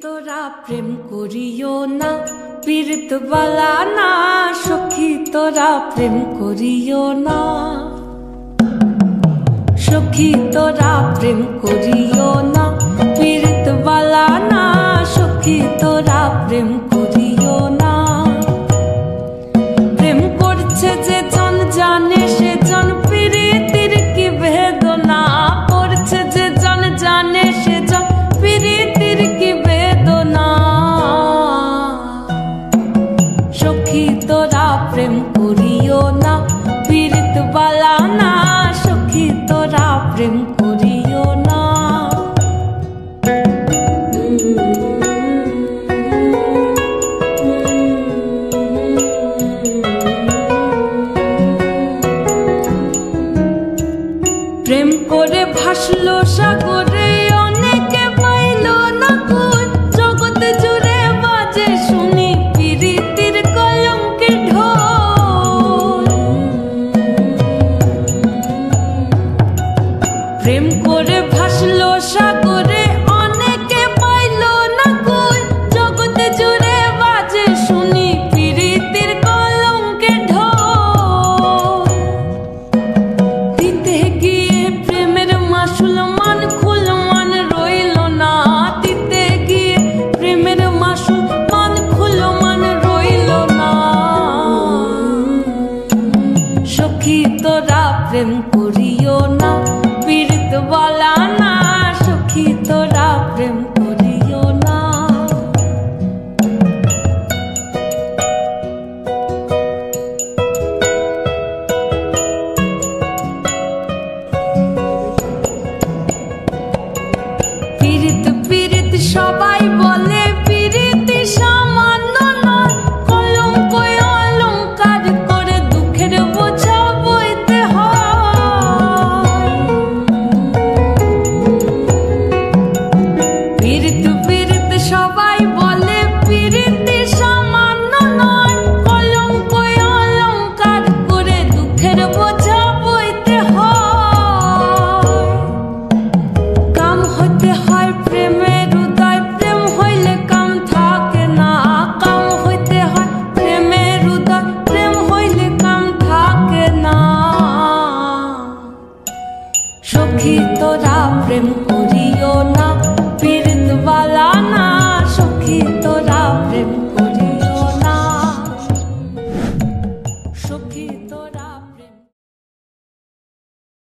তোরা প্রেম করিও না, পীড়িত বালা না। সখী তোরা প্রেম করিও না, সখী তোরা প্রেম করিও না, পীড়িত বালা না। সখী তোরা প্রেম করিও না। প্রেম করছে যে জন জানে সে জন পীড়িতির কি বেদনা। করছে যে জন জানে সে জন পীড়িতির কি বেদনা। সখী তোরা প্রেম করিও না, পীড়িত বালা না। সখী তোরা প্রেম করিও না। প্রেম করে ভাসলো সাগরে, অনেকে পাইল না কুল। জগতে জুড়ে বাজে শুনি পীড়িতির কলঙ্কের ঢোল। প্রেম করে ভাসলো সাগরে, অনেকে পাইল না কুল। জগতে জুড়ে বাজে শুনি পীড়িতির কলঙ্কের ঢোল। দিতে গিয়ে প্রেমের মাসুল মান খুল মান রইল না। দিতে গিয়ে প্রেমের মাসুল মান খুল মান রইল না। সখী তোরা প্রেম করিও না, পীড়িত বালা না। সখী তোরা প্রেম করিও না। পীড়িত পীড়িত সবাই বলে, পীড়িতি সামান্য নয়। কলঙ্ক অলঙ্কার করে দুঃখের বোঝা বইতে হয়। পীড়িত পীড়িত সবাই বলে, পীড়িতি সামান্য নয়। কলঙ্ক অলঙ্কার করে দুঃখের বোঝা বইতে হয়। কাম হতে হয় প্রেমের উদয়, প্রেম হইলে কাম থাকে না। কাম হইতে হয় প্রেমের উদয়, প্রেম হইলে কাম থাকে না। সখী তোরা প্রেম করিও না,